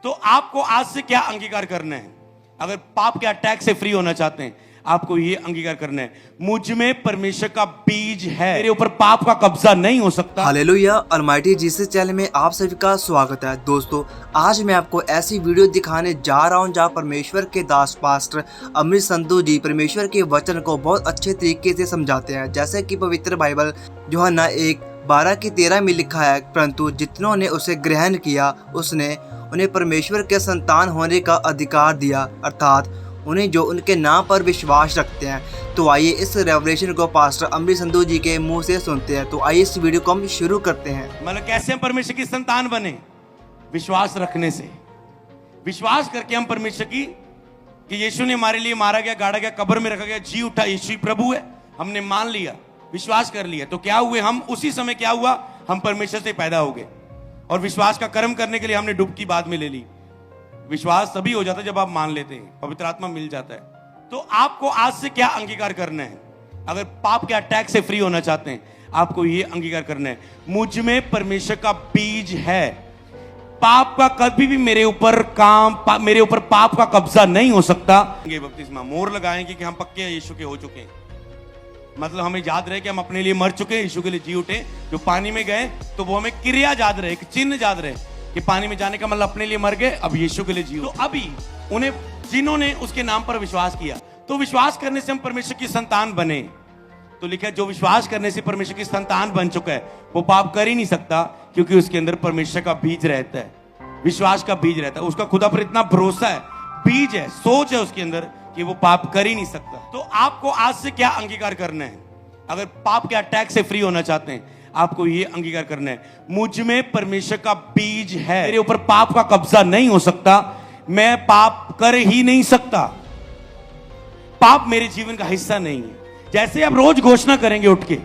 तो आपको आज से क्या अंगीकार करना है? अगर पाप के अटैक से फ्री होना चाहते हैं, आपको ये अंगीकार करना है, मुझ में परमेश्वर का बीज है, मेरे ऊपर पाप का कब्जा नहीं हो सकता। हालेलुया। ऑलमाइटी जीसस चैनल में आप सभी का स्वागत है। दोस्तों, आज मैं आपको ऐसी वीडियो दिखाने जा रहा हूं जहां परमेश्वर के दास पास्टर अमृत संधू जी परमेश्वर के वचन को बहुत अच्छे तरीके से समझाते हैं। जैसे कि पवित्र बाइबल यूहन्ना 1:12-13 में लिखा है, परंतु जितनों ने उसे ग्रहण किया उसने उन्हें परमेश्वर के संतान होने का अधिकार दिया, अर्थात उन्हें जो उनके नाम पर विश्वास रखते हैं। तो आइए इस रेवलेशन को पास्टर अमृत संधू जी के मुंह से सुनते हैं। तो आइए इस वीडियो को हम शुरू करते हैं। मतलब कैसे हम परमेश्वर की संतान बने? विश्वास रखने से। विश्वास करके हम परमेश्वर की कि यीशु ने हमारे लिए मारा गया, गाड़ा गया, कब्र में रखा गया, जी उठा, यीशु ही प्रभु है, हमने मान लिया, विश्वास कर लिया, तो क्या हुए हम? उसी समय क्या हुआ? हम परमेश्वर से पैदा हो गए। और विश्वास का कर्म करने के लिए हमने डुबकी बाद में ले ली। विश्वास तभी हो जाता है जब आप मान लेते हैं, पवित्र आत्मा मिल जाता है। तो आपको आज से क्या अंगीकार करना है? अगर पाप के अटैक से फ्री होना चाहते हैं, आपको ये अंगीकार करना है, मुझ में परमेश्वर का बीज है। पाप का कभी भी मेरे ऊपर पाप का कब्जा नहीं हो सकता। ये बपतिस्मा मोहर लगाएंगे कि हम पक्के यीशु के हो चुके हैं, मतलब हमें याद रहे कि हम अपने लिए मर चुके हैं, यीशु के लिए जी उठे। जो पानी में गए तो वो हमें क्रिया याद रहे, एक चिन्ह याद रहे कि पानी में जाने का मतलब अपने लिए मर गए, अब यीशु के लिए जी। तो अभी उन्हें जिन्होंने उसके नाम पर विश्वास किया, तो विश्वास करने से हम परमेश्वर की संतान बने। तो लिखा है, जो विश्वास करने से परमेश्वर की संतान बन चुका है वो पाप कर ही नहीं सकता, क्योंकि उसके अंदर परमेश्वर का बीज रहता है, विश्वास का बीज रहता है, उसका खुदा पर इतना भरोसा है, बीज है, सोच है उसके अंदर कि वो पाप कर ही नहीं सकता। तो आपको आज से क्या अंगीकार करना है? अगर पाप के अटैक से फ्री होना चाहते हैं, आपको ये अंगीकार करना है, मुझ में परमेश्वर का बीज है, मेरे ऊपर पाप का कब्जा नहीं हो सकता, मैं पाप कर ही नहीं सकता, पाप मेरे जीवन का हिस्सा नहीं है। जैसे आप रोज घोषणा करेंगे उठ के,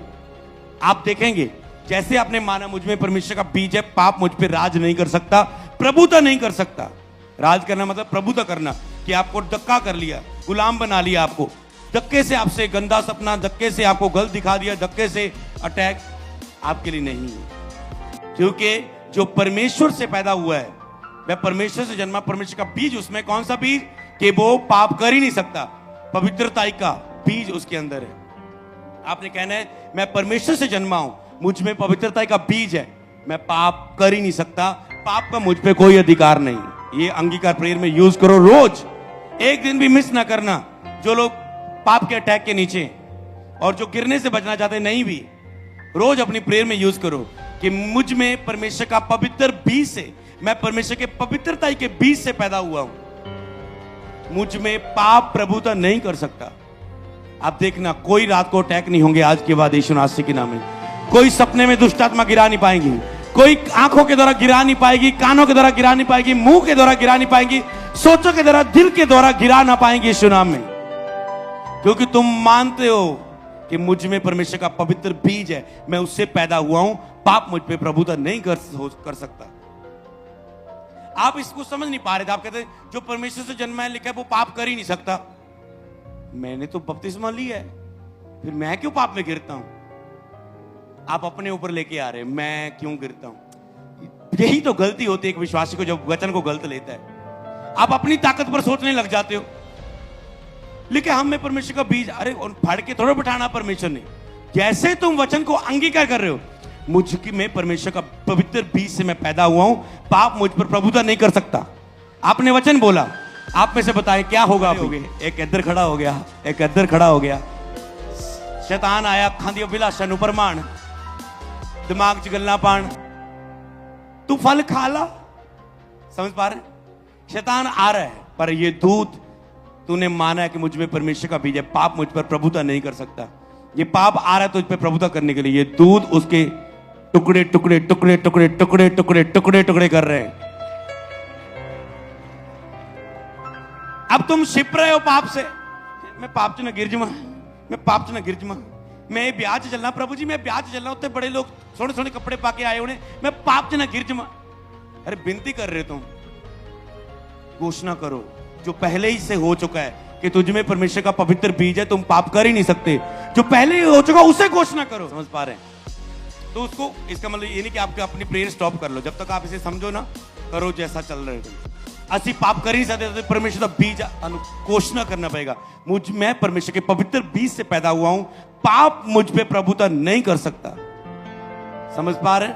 आप देखेंगे जैसे आपने माना मुझ में परमेश्वर का बीज है, पाप मुझ पे राज नहीं कर सकता, प्रभुता नहीं कर सकता। राज करना मतलब प्रभुता करना, कि आपको धक्का कर लिया, गुलाम बना लिया, आपको धक्के से, आपसे गंदा सपना, धक्के से आपको गलत दिखा दिया, धक्के से अटैक आपके लिए नहीं है। क्योंकि जो परमेश्वर से पैदा हुआ है, वह परमेश्वर से जन्मा, परमेश्वर का बीज उसमें, कौन सा बीज? कि वो पाप कर ही नहीं सकता, पवित्रता का बीज उसके अंदर है। आपने कहना है, मैं परमेश्वर से जन्मा हूं, मुझ में पवित्रता का बीज है, मैं पाप कर ही नहीं सकता, पाप का मुझ पे कोई अधिकार नहीं। ये अंगीकार प्रेयर में यूज करो रोज, एक दिन भी मिस ना करना। जो लोग पाप के अटैक के नीचे और जो गिरने से बचना चाहते नहीं, भी रोज अपनी प्रेयर में यूज करो कि मुझ में परमेश्वर का पवित्र बीज से, मैं परमेश्वर के पवित्रता के बीज से पैदा हुआ हूं, मुझ में पाप प्रभुता नहीं कर सकता। आप देखना, कोई रात को अटैक नहीं होंगे आज के बाद यीशु नासरी के नाम में। कोई सपने में दुष्ट आत्मा गिरा नहीं पाएंगी, कोई आंखों के द्वारा गिरा नहीं पाएगी, कानों के द्वारा गिरा नहीं पाएगी, मुंह के द्वारा गिरा नहीं पाएगी, सोचों के द्वारा, दिल के द्वारा गिरा ना पाएंगे यीशु नाम में। क्योंकि तुम मानते हो कि मुझ में परमेश्वर का पवित्र बीज है, मैं उससे पैदा हुआ हूं, पाप मुझ पे प्रभुता नहीं कर सकता। आप इसको समझ नहीं पा रहे थे। आप कहते हैं जो परमेश्वर से जन्मा है, लिखा है, वो पाप कर ही नहीं सकता। मैंने तो बपतिस्मा लिया है, फिर मैं क्यों पाप में गिरता हूं? आप अपने ऊपर लेके आ रहे हैं, मैं क्यों गिरता हूं? यही तो गलती होती है एक विश्वासी को, जब वचन को गलत लेता है। आप अपनी ताकत पर सोचने लग जाते हो। लिखे हम में परमेश्वर का बीज, अरे फाड़ के थोड़ा बिठाना परमेश्वर ने। जैसे तुम वचन को अंगीकार कर रहे हो, मुझ में परमेश्वर का पवित्र बीज से मैं पैदा हुआ हूं, पाप मुझ पर प्रभुता नहीं कर सकता। आपने वचन बोला, आप में से बताएं क्या होगा? एक इधर खड़ा हो गया, एक इधर खड़ा हो गया। शैतान आया, खांदियो बिलाशा नु परमाण, दिमाग च गल्ला पान, तू फल खा ला। समझ पा रहे? शैतान आ रहा है, पर ये दूत, तूने माना है कि मुझ में परमेश्वर का बीज है, पाप मुझ पर प्रभुता नहीं कर सकता। ये पाप आ रहा है तुझ पे प्रभुता करने के लिए, ये दूत उसके टुकड़े टुकड़े टुकड़े टुकड़े टुकड़े टुकड़े टुकड़े टुकड़े कर रहे हैं। अब तुम छिप रहे हो पाप से। मैं पाप च ना गिर जावां, मैं पाप च ना गिर जावां, मैं ब्याह च चलना, प्रभु जी मैं ब्याह च चलना, उत्ते बड़े लोग सोहने सोहने कपड़े पाके आए होने, मैं पाप च ना गिर जावां। अरे विनती कर रहे तुम, घोषणा करो जो पहले ही से हो चुका है कि तुझ में परमेश्वर का पवित्र बीज है, तुम पाप कर ही नहीं सकते। जो पहले ही हो चुका उसे घोषणा करो। समझ पा रहे हैं? तो उसको, इसका मतलब ये नहीं कि आपके अपनी प्रेयर स्टॉप कर लो, जब तक आप इसे समझो ना, करो जैसा चल रहे हो। ਅਸੀਂ पाप कर ही सकते तो परमेश्वर का बीज अनुकोषणा करना पड़ेगा। मैं परमेश्वर के पवित्र बीज से पैदा हुआ हूं, पाप मुझ पे प्रभुता नहीं कर सकता। समझ पा रहे?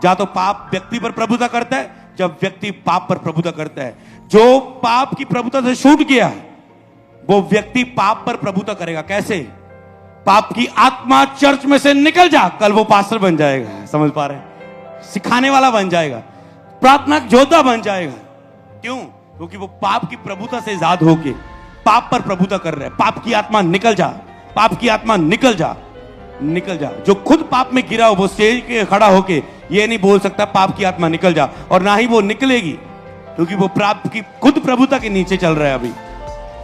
या तो पाप व्यक्ति पर प्रभुता करता है, जब व्यक्ति पाप पर प्रभुता करता है, जो पाप की प्रभुता से छूट गया वो व्यक्ति पाप पर प्रभुता करेगा। कैसे? पाप की आत्मा चर्च में से निकल जा, कल वो पास्टर बन जाएगा। समझ पा रहे? सिखाने वाला बन जाएगा, प्रार्थना योद्धा बन जाएगा। क्यों? क्योंकि वो पाप की प्रभुता से आजाद होके पाप पर प्रभुता कर रहा है। पाप की आत्मा निकल जा, पाप की आत्मा निकल जा, निकल जा। जो खुद पाप में गिरा हो वो स्टेज के खड़ा होके ये नहीं बोल सकता पाप की आत्मा निकल जा, और ना ही वो निकलेगी, क्योंकि वो पाप की खुद प्रभुता के नीचे चल रहा है अभी।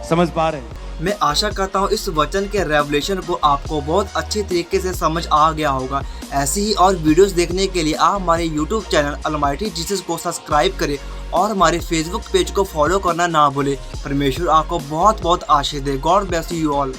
समझ पा रहे हैं? मैं आशा करता हूँ इस वचन के रेवलेशन को आपको बहुत अच्छी तरीके से समझ आ गया होगा। ऐसी ही और वीडियोस देखने के लिए आप हमारे YouTube चैनल अलमाइटी जीसस को सब्सक्राइब करें और हमारे Facebook पेज को फॉलो करना ना भूलें। परमेश्वर आपको बहुत बहुत आशीष दे। God bless you all.